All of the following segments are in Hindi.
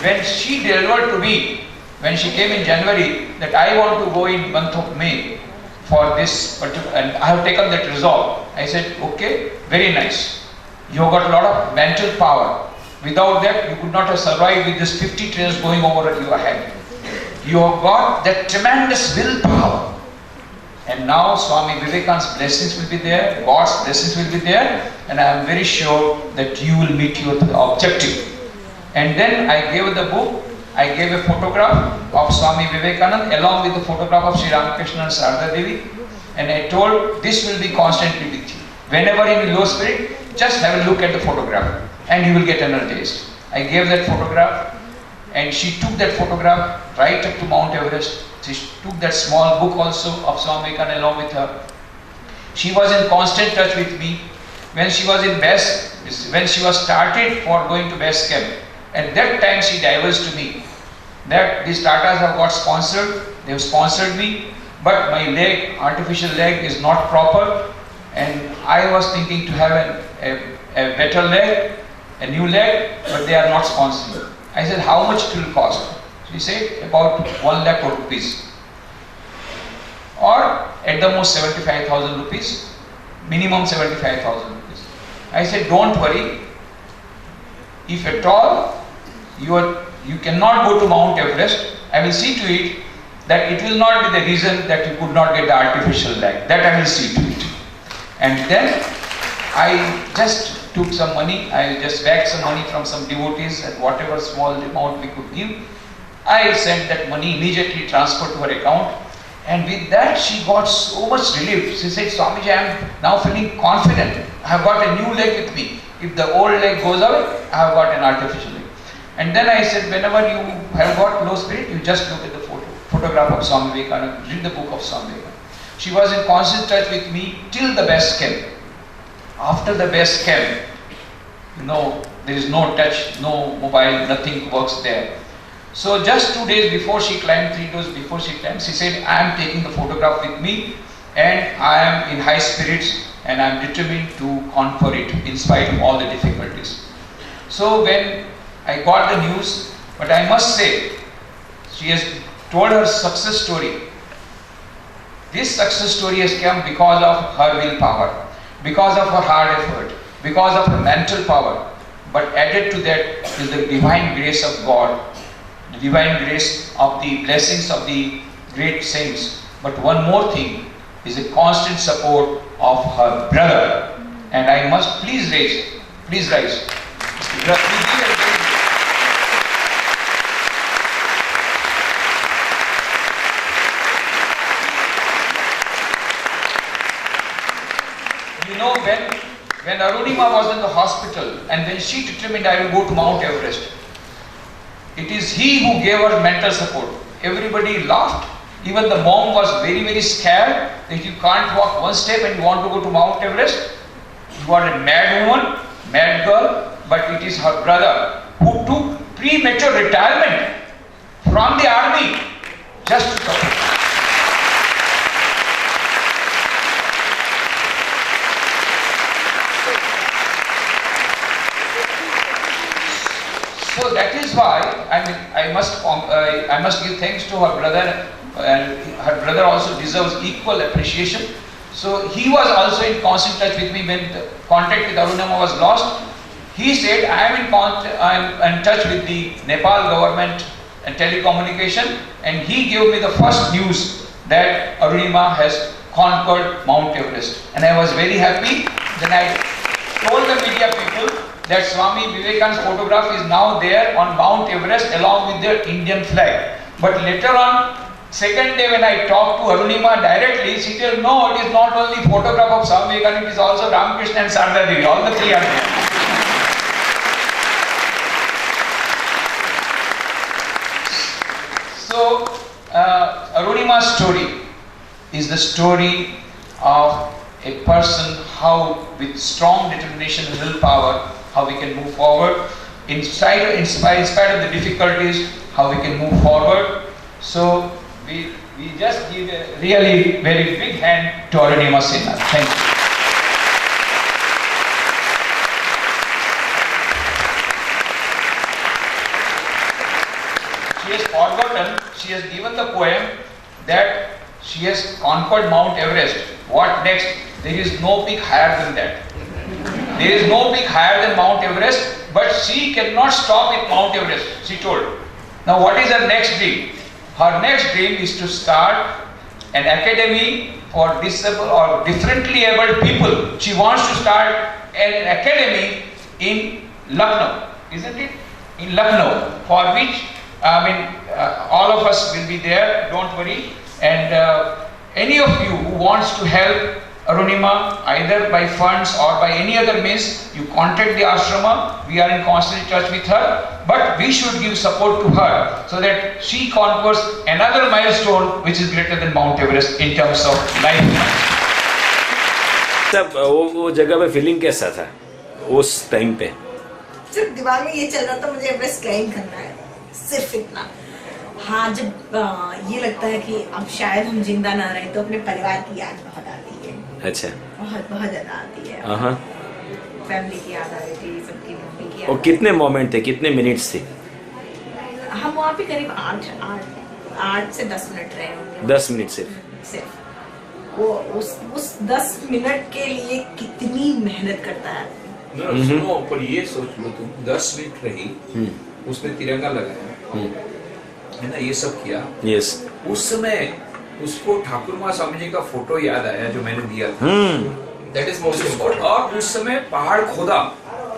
when she delivered to me, when she came in January, that I want to go in month of May for this particular, and I have taken that resolve. I said, okay, very nice. You have got a lot of mental power. Without that, you could not have survived with this 50 trains going over your head. You have got that tremendous willpower. And now Swami Vivekananda's blessings will be there, God's blessings will be there, and I am very sure that you will meet your objective. And then I gave the book, I gave a photograph of Swami Vivekananda along with the photograph of Sri Ramakrishna and Sarada Devi, and I told this will be constantly with you. Whenever in low spirit, just have a look at the photograph and you will get energized. I gave that photograph and she took that photograph right up to Mount Everest. She took that small book also of Swami Vivekananda along with her. She was in constant touch with me when she was in base, when she was started for going to base camp. At that time she divulged to me that these Tatas have got sponsored, they have sponsored me, but my leg, artificial leg is not proper, and I was thinking to have a better leg, a new leg, but they are not sponsoring. I said, how much it will cost? She said, about 1 lakh rupees. Or at the most 75,000 rupees, minimum 75,000 rupees. I said, don't worry. If at all you cannot go to Mount Everest, I will see to it that it will not be the reason that you could not get the artificial leg. That I will see to it. And then I just took some money, I just begged some money from some devotees and whatever small amount we could give. I sent that money, immediately transferred to her account, and with that she got so much relief. She said, Swamiji, I am now feeling confident. I have got a new leg with me. If the old leg goes away, I have got an artificial leg. And then I said, whenever you have got low spirit, you just look at the photograph of Swami Vivekananda, read the book of Swami Vivekananda. She was in constant touch with me till the base camp. After the base camp, there is no touch, no mobile, nothing works there. So just 2 days before she climbed, 3 days before she climbed, she said, I am taking the photograph with me and I am in high spirits and I am determined to conquer it in spite of all the difficulties. So when I got the news, but I must say, she has told her success story. This success story has come because of her willpower, because of her hard effort, because of her mental power. But added to that is the divine grace of God, the divine grace of the blessings of the great saints. But one more thing is a constant support of her brother. And I must please rise. When Arunima was in the hospital and when she determined I will go to Mount Everest, it is he who gave her mental support. Everybody laughed. Even the mom was very, very scared that you can't walk one step and you want to go to Mount Everest. You are a mad woman, mad girl, but it is her brother who took premature retirement from the army just to support her. So that is why I must give thanks to her brother, and her brother also deserves equal appreciation. So he was also in constant touch with me when the contact with Arunima was lost. He said, I am in touch with the Nepal government and telecommunication, and he gave me the first news that Arunima has conquered Mount Everest. And I was very happy. Then I told the media people that Swami Vivekananda's photograph is now there on Mount Everest along with their Indian flag. But later on, second day when I talked to Arunima directly, she said, no, it is not only photograph of Swami Vivekananda, it is also Ramakrishna and Sarada Devi. All the three are there. So, Arunima's story is the story of a person how with strong determination and willpower, how we can move forward. In spite of the difficulties, how we can move forward. So, we just give a really very big hand to Arunima Sinha. Thank you. she has forgotten, she has given the poem that she has conquered Mount Everest. What next? There is no peak higher than that. There is no peak higher than Mount Everest, but she cannot stop at Mount Everest, she told. Now what is her next dream? Her next dream is to start an academy for disabled or differently abled people. She wants to start an academy in Lucknow, isn't it? In Lucknow, for which all of us will be there, don't worry. And any of you who wants to help Arunima either by funds or by any other means, you contact the ashrama. We are in constant touch with her, but we should give support to her so that she conquers another milestone which is greater than Mount Everest in terms of life. सब वो जगह पे फीलिंग कैसा था उस टाइम पे? सिर्फ दिमाग में ये चल रहा था मुझे एवरेस्ट क्लाइम करना है, सिर्फ इतना। हाँ, जब ये लगता है कि अब शायद हम जिंदा ना रहे तो अपने परिवार की याद बहुत आती है। अच्छा, बहुत बहुत ज्यादा आती है। हाँ, फैमिली की याद आ रही थी, सबकी मम्मी की याद। और कितने मोमेंट थे, कितने मिनट्स थे? हम वहाँ पे करीब 8 से 10 मिनट रहे होंगे। 10 मिनट सिर्फ? वो उस 10 मिनट के लिए कितनी मेहनत करता है। सुनो, पर ये सोच लो तुम 10 मिनट रही, उसमें तिरंगा लगाया, है ना, ये सब किया। यस। उस समय उसको ठाकुर माँ स्वामी जी का फोटो याद आया जो मैंने दिया था। That is most important. और उस समय पहाड़ खोदा।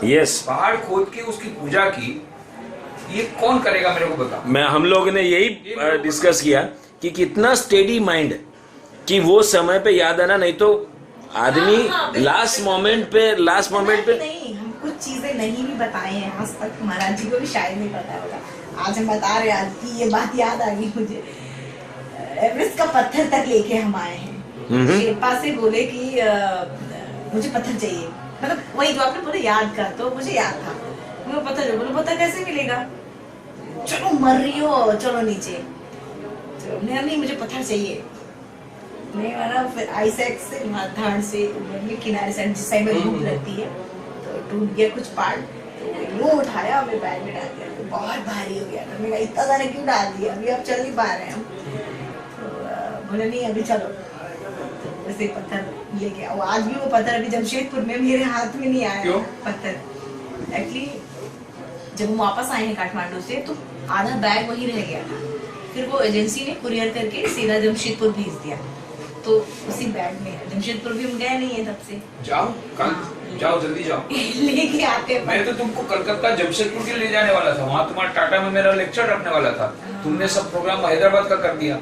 यस। पहाड़ खोद के उसकी पूजा की। ये कौन करेगा मेरे को बता। हम लोग ने यही डिस्कस किया कि कितना स्टेडी माइंड कि वो समय पे याद आना, नहीं तो आदमी लास्ट मोमेंट पे नहीं, हम कुछ चीजें नहीं भी बताए हैं आज तक, महाराज जी को भी शायद नहीं पता होगा। आज हम बता रहे हैं कि ये बात याद आ गई मुझे। एवरेस्ट का पत्थर तक लेके हम आए हैं। शेरपा से बोले कि मुझे पत्थर चाहिए, मतलब वही जो आपने पूरे याद कर, तो मुझे याद था मुझे पत्थर। बोले पत्थर कैसे मिलेगा, चलो मर रही हो चलो नीचे। नहीं मुझे पत्थर चाहिए। नहीं माना, फिर आईसेक्स से माथाड़ से ऊपर किनारे साइड जिस साइड में धूप रहती है तो टूट गया कुछ पार्ट, तो वो उठाया हमें बैग में डाल दिया, तो बहुत भारी हो गया था। मैंने इतना सारा क्यों डाल दिया, अभी आप चल नहीं पा रहे हैं हम। तो बोले नहीं अभी चलो, तो वैसे पत्थर लेके आओ। आज भी वो पत्थर अभी जमशेदपुर में मेरे हाथ में नहीं आया पत्थर। एक्चुअली जब हम वापस आए हैं काठमांडू से तो आधा बैग वहीं रह गया था, फिर वो एजेंसी ने कुरियर करके सीधा जमशेदपुर भेज दिया, तो उसी बैग में। जमशेदपुर भी हम गए नहीं है तब से। जाओ कल, जाओ जल्दी जाओ। लेके आते। मैं तो तुमको कलकत्ता जमशेदपुर के ले जाने वाला था, वहाँ तुम्हारा टाटा में मेरा लेक्चर रखने वाला था। तुमने सब प्रोग्राम हैदराबाद का कर दिया।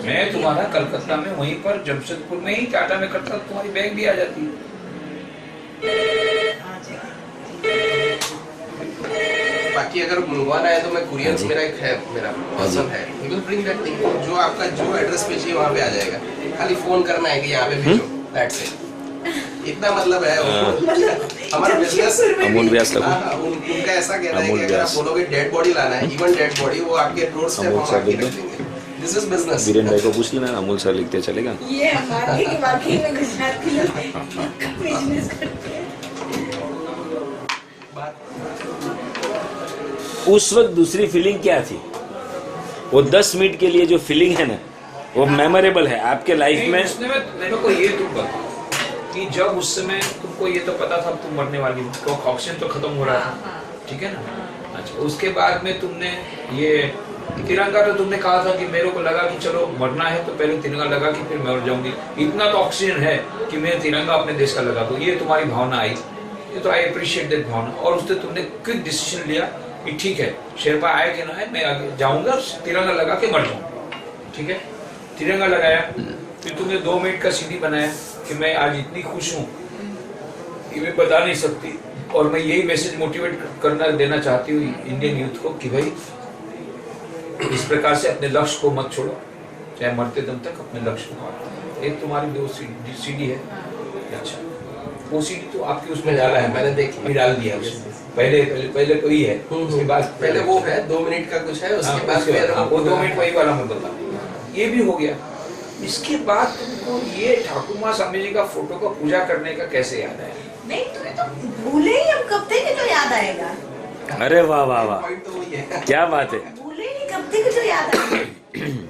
मैं तुम्हारा कलकत्ता में वहीं पर जमशेदपुर में ही टाटा में करता, तुम्हारी बैग भी आ जाती। बाकी अगर मंगवाना है तो मैं कुरियर, मेरा एक है, मेरा पर्सन है, he will bring that thing. जो आपका जो एड्रेस पे चाहिए वहाँ पे आ जाएगा, खाली फोन करना है कि यहाँ पे भेजो, दैट्स इट। इतना मतलब है हमारा बिजनेस। अमूल व्यास का उनका ऐसा कहना है कि अगर आप बोलोगे डेड बॉडी लाना है, इवन डेड बॉडी, वो आपके डोर स्टेप हम आके रख देंगे। This is business. वीरेन भाई को पूछ लेना, अमूल सर लिखते चलेगा। ये हमारे की वाकई में गुजराती लोग बिजनेस करते हैं। उस वक्त दूसरी फीलिंग क्या थी? वो 10 मिनट के लिए जो फीलिंग है ना, वो मेमोरेबल है आपके लाइफ में। उसने मेरे को ये तुम बता कि जब उस समय तुमको ये तो पता था तुम मरने वाली हो, तो ऑक्सीजन तो खत्म हो रहा था, ठीक है ना। अच्छा, उसके बाद में तुमने ये तिरंगा, तो तुमने कहा था कि मेरे को लगा कि चलो मरना है तो पहले तिरंगा लगा कि फिर मर जाऊंगी, इतना तो ऑक्सीजन है कि मैं तिरंगा अपने देश का लगा दूं। ये तुम्हारी भावना आई, ये तो आई अप्रिशिएट दैट भावना। और उससे तुमने क्विक डिसीजन लिया कि ठीक है, शेरपा आए कि ना आए, मैं आगे जाऊंगा, तिरंगा लगा के मर जाऊंगा, ठीक है। तिरंगा लगाया, फिर तुमने 2 मिनट का सीडी बनाया कि मैं आज इतनी खुश हूँ कि मैं बता नहीं सकती। और मैं यही मैसेज मोटिवेट करना देना चाहती हूँ इंडियन यूथ को कि भाई इस प्रकार से अपने लक्ष्य को मत छोड़ो, चाहे मरते दम तक अपने लक्ष्य को। एक तुम्हारी 2 सीडी है, अच्छा वो सीडी तो आपकी उसमें डाला है, मैंने देखी, डाल दिया उसमें। पहले तो ये है, उसके बाद पहले वो है 2 मिनट का कुछ है, उसके बाद फिर वो 2 मिनट वही वाला मैं बता, ये भी हो गया। इसके बाद तुमको ये ठाकुर माँ स्वामी जी का फोटो का पूजा करने का कैसे याद आया? नहीं तुम्हें तो भूले ही हम कब थे कि तो याद आएगा। अरे वाह वाह वाह, पॉइंट तो वही है। क्या बात है। भूले नहीं, कब तक जो याद आता है।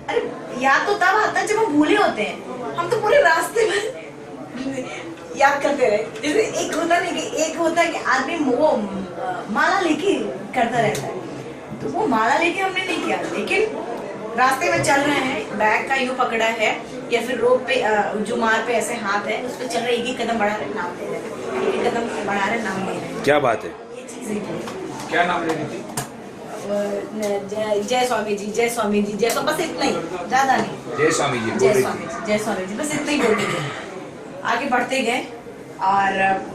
अरे याद तो तब आता है जब हम भूले होते हैं। हम तो पूरे रास्ते में याद करते रहे। जैसे एक होता नहीं कि एक होता है कि आदमी वो माला लेके करता रहता है, तो वो माला लेके हमने नहीं किया, लेकिन रास्ते में चल रहे हैं, बैग का यूं पकड़ा है या फिर रोड पे जुमार पे ऐसे हाथ है, उस पे चल रहे, एक ही कदम बढ़ा रहे, नाम ले रहे, एक ही कदम बढ़ा रहे, नाम ले रहे। क्या बात है। ये चीजें क्या नाम ले रही थी? जय स्वामी जी, जय स्वामी जी, जय स्वामी, बस इतना ही, ज्यादा नहीं। जय स्वामी जी बोल जय रही स्वामी थी। जी, जय स्वामी जी, बस इतना ही बोलते थे। आगे बढ़ते गए और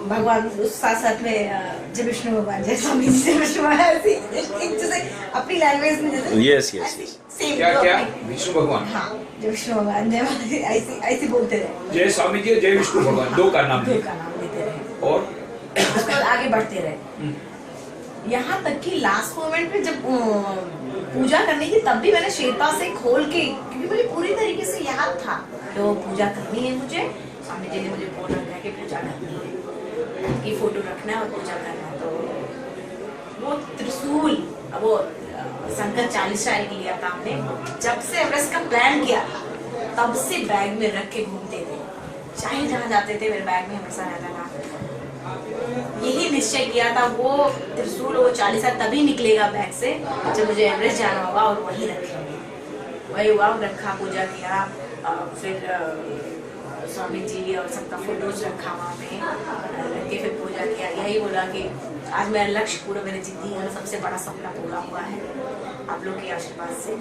भगवान उस साथ साथ में जय विष्णु भगवान, जय स्वामी जी, जय विष्णु भगवान, ऐसे एक जैसे अपनी लैंग्वेज में जैसे Yes, yes, yes. सेम क्या क्या? विष्णु भगवान। हाँ, जय विष्णु भगवान, जय माता दी, ऐसे ऐसे बोलते रहे। जय स्वामी जी, जय विष्णु भगवान, दो का नाम दो लिया। का नाम लेते रहे और उसके बाद आगे बढ़ते रहे। यहाँ तक कि लास्ट मोमेंट पे जब पूजा करने की, तब भी मैंने शेरपा से खोल के, क्योंकि मुझे पूरी तरीके से याद था तो पूजा करनी है मुझे। स्वामी जी ने मुझे फोन रखा कि पूजा करनी है, कि फोटो रखना है और पूजा करना है। तो वो त्रिशूल, वो शंकर 40 शायरी लिया था हमने, जब से एवरेस्ट का प्लान किया तब से बैग में रख के घूमते थे, चाहे जहाँ जाते थे मेरे बैग में हमेशा रहता था। यही निश्चय किया था वो त्रिशूल, वो 40 तभी निकलेगा बैग से जब मुझे एवरेस्ट जाना होगा, और वही रखेंगे। वही हुआ, रखा, पूजा किया, फिर स्वामी जी और सबका फोटोज रखा वहाँ पे, रख के फिर पूजा किया। यही बोला कि आज मेरा लक्ष्य पूरा, मेरी जिंदगी का सबसे बड़ा सपना पूरा हुआ है आप लोग के आशीर्वाद से।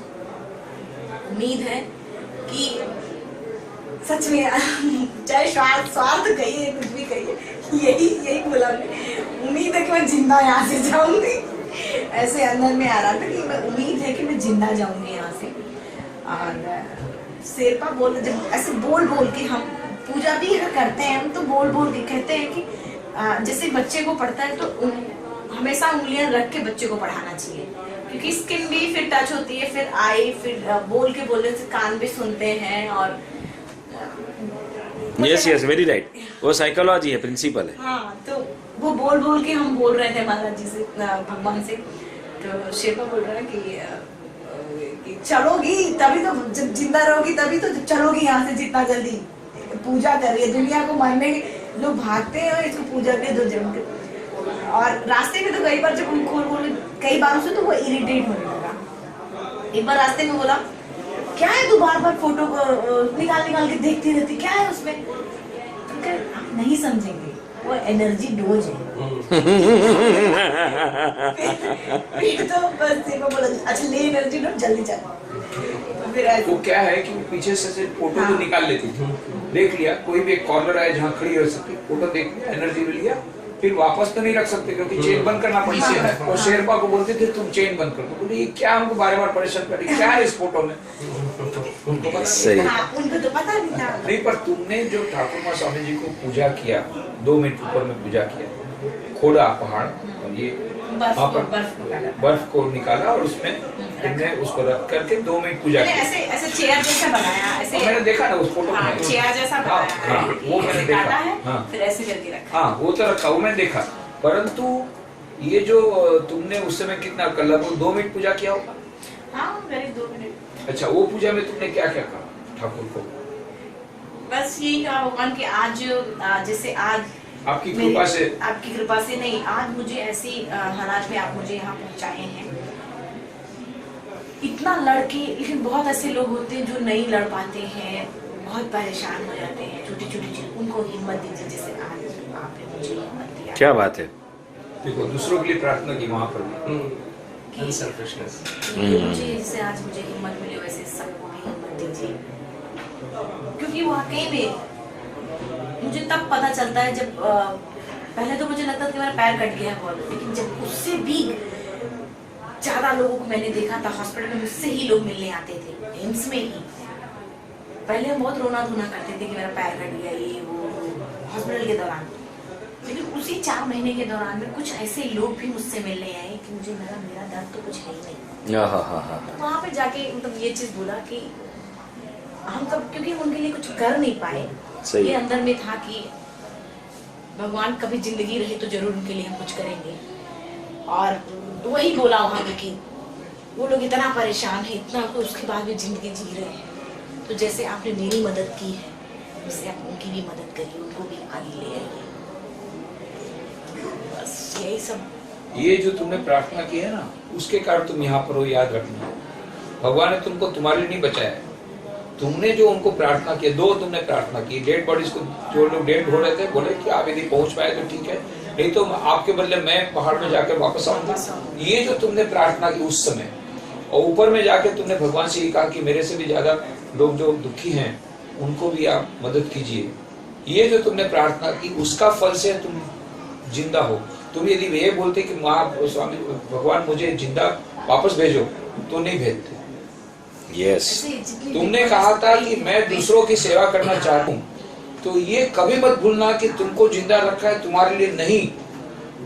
उम्मीद है कि सच में, चाहे स्वार्थ कहिए कुछ भी कहिए, यही बोला हमने। उम्मीद है कि मैं जिंदा यहाँ से जाऊंगी। ऐसे अंदर में आ रहा था कि मैं, उम्मीद है कि मैं जिंदा जाऊंगी यहाँ से। और शेरपा बोल, जब ऐसे बोल बोल के हम पूजा भी अगर करते हैं हम, तो बोल बोल के कहते हैं कि जैसे बच्चे को पढ़ता है तो हमेशा उंगलियां रख के बच्चे को पढ़ाना चाहिए, क्योंकि स्किन भी फिर टच होती है, फिर आई, फिर बोल के बोलने से कान भी सुनते हैं। और यस यस, वेरी राइट, वो साइकोलॉजी है, प्रिंसिपल है। हाँ, तो वो बोल बोल के हम बोल रहे थे महाराज जी से, भगवान से। तो शेरपा बोल रहा है कि चलोगी तभी तो, जब जिंदा रहोगी तभी तो चलोगी यहाँ से, जितना जल्दी पूजा कर रही है। दुनिया को मारने के लोग भागते हैं और इसको पूजा के दो जब। और रास्ते में तो कई बार जब हम खोल कई बार उसे, तो वो इरिटेट होने लगा। एक बार रास्ते में बोला, क्या है तू बार बार फोटो को निकाल के देखती रहती, क्या है उसमें? आप नहीं समझेंगे, वो एनर्जी डोज है। तो बस वो बोला, अच्छा ले एनर्जी डोज, जल्दी चल। वो क्या है कि पीछे से फोटो तो निकाल लेती थी, देख लिया, कोई भी एक कॉर्नर है जहाँ खड़ी रह सकती, फोटो देख लिया, एनर्जी भी लिया, फिर वापस तो नहीं रख सकते क्योंकि चेन बंद करना पड़ता है। और शेरपा को बोलते थे तुम चेन बंद कर दो, बोले ये क्या हमको बार बार परेशान कर रही, क्या है इस फोटो में? उनको पता सही। उनको तो पता नहीं था। नहीं, पर तुमने जो ठाकुर माँ स्वामी जी को पूजा किया, 2 मिनट ऊपर में पूजा किया, खोड़ा पहाड़ और ये बर्फ को निकाला और उसमें तुमने उसको रख करके 2 मिनट पूजा किया। ऐसे चेयर जैसा बनाया, ऐसे मैंने देखा ना उस फोटो में, चेयर जैसा बनाया, हाँ, वो मैंने देखा। काटा है, हाँ। फिर ऐसे करके रखा। हाँ, वो तो रखा, वो मैंने देखा। परंतु ये जो तुमने उस समय कितना लगभग 2 मिनट पूजा किया होगा? हाँ, करीब 2 मिनट। अच्छा, वो पूजा में तुमने क्या क्या कहा ठाकुर को? बस यही कहा भगवान कि आज, जैसे आज आपकी कृपा से, आपकी कृपा से नहीं, आज मुझे ऐसी हालात में आप मुझे यहाँ पहुँचाए हैं। इतना लड़के, लेकिन बहुत ऐसे लोग होते हैं जो नहीं लड़ पाते हैं, बहुत परेशान हो जाते हैं, छोटी छोटी चीज, उनको हिम्मत दीजिए, जैसे आज आपने मुझे हिम्मत दिया। क्या बात है। देखो दूसरों के लिए प्रार्थना की वहाँ पर भी। अनसेल्फिशनेस। मुझे जैसे आज मुझे हिम्मत मिली, वैसे सबको भी हिम्मत दीजिए, क्योंकि वाकई में मुझे तब पता चलता है जब पहले तो मुझे लगता था कि मेरा पैर कट गया है बहुत, लेकिन जब उससे भी ज्यादा लोगों को मैंने देखा था हॉस्पिटल में, मुझसे ही लोग मिलने आते थे, एम्स में ही। पहले हम बहुत रोना धोना करते थे कि मेरा पैर कट गया, ये वो, हॉस्पिटल के दौरान। लेकिन उसी 4 महीने के दौरान में कुछ ऐसे लोग भी मुझसे मिलने आए कि मुझे मेरा दर्द तो कुछ है ही नहीं। वहाँ पे जाके मतलब ये चीज बोला कि हम कब, क्योंकि हम उनके लिए कुछ कर नहीं पाए, ये अंदर में था कि भगवान कभी जिंदगी रही तो जरूर उनके लिए हम कुछ करेंगे। और वही बोला वहां पे कि वो लोग इतना परेशान है, इतना तो उसके बाद भी जिंदगी जी रहे हैं। तो जैसे आपने मेरी मदद की है, उससे आप उनकी भी मदद करिए, उनको भी आगे ले आइए। बस यही सब। ये जो तुमने प्रार्थना की है ना, उसके कारण तुम यहाँ पर हो, याद रखना। भगवान ने तुमको तुम्हारे लिए नहीं बचाया, तुमने जो उनको प्रार्थना की, दो तुमने प्रार्थना की। डेड बॉडीज को, जो लोग डेड हो रहे थे, बोले कि आप यदि पहुंच पाए तो ठीक है, नहीं तो आपके बदले मैं पहाड़ में जाकर वापस आऊंगा। ये जो तुमने प्रार्थना की उस समय, और ऊपर में जाके तुमने भगवान से ये कहा कि मेरे से भी ज्यादा लोग जो दुखी हैं उनको भी आप मदद कीजिए। ये जो तुमने प्रार्थना की, उसका फल से तुम जिंदा हो। तुम यदि ये बोलते कि स्वामी भगवान मुझे जिंदा वापस भेजो, तो नहीं भेजते। यस, तुमने कहा था कि मैं दूसरों की सेवा करना चाहता हूँ, तो ये कभी मत भूलना कि तुमको जिंदा रखा है तुम्हारे लिए नहीं,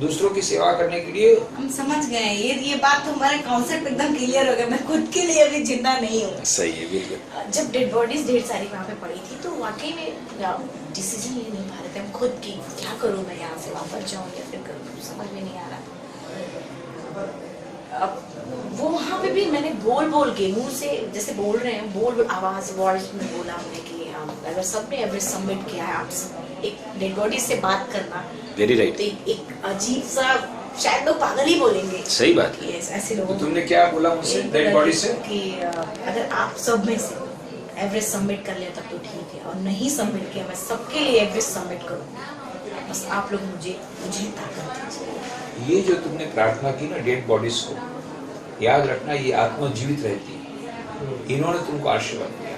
दूसरों की सेवा करने के लिए। हम समझ गए, ये बात तो हमारे कॉन्सेप्ट एकदम क्लियर हो गया। मैं खुद के लिए अभी जिंदा नहीं हूँ। सही है, बिल्कुल। जब डेड बॉडीज ढेर सारी वहाँ पे पड़ी थी, तो वाकई में डिसीजन ले नहीं पा रहे थे हम खुद की, क्या करूँ मैं, यहाँ से वापस जाऊँ या फिर करूँ, समझ में नहीं आ रहा। अब वो वहाँ पे भी मैंने बोल के मुंह से जैसे बोल रहे हैं, बोल आवाज वॉइस में बोला हमने कि अगर सबने एवरेज सबमिट किया है, आप सब एक डेड बॉडी से बात करना, वेरी राइट, तो एक अजीब सा, शायद लोग पागल ही बोलेंगे। सही बात है। Yes, ऐसे लोगों तो तुमने क्या बोला मुझसे डेड बॉडी से? कि अगर आप सब में से एवरेज सबमिट कर लिया तब तो ठीक है, और नहीं सबमिट किया, मैं सबके लिए एवरेज सबमिट करूँ, बस आप लोग मुझे ताकत दीजिए। ये जो तुमने प्रार्थना की ना डेड बॉडीज को, याद रखना ये आत्मा जीवित रहती है। इन्होंने तुमको आशीर्वाद दिया।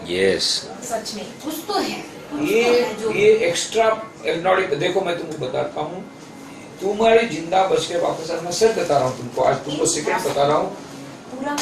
यस, सच में कुछ तो है, ये एक्स्ट्रा नॉट। देखो मैं तुमको बताता हूँ, तुम्हारी जिंदा बच के वापस आना, मैं सर बता रहा हूँ तुमको, आज तुमको सेकंड बता रहा हूँ। पूरा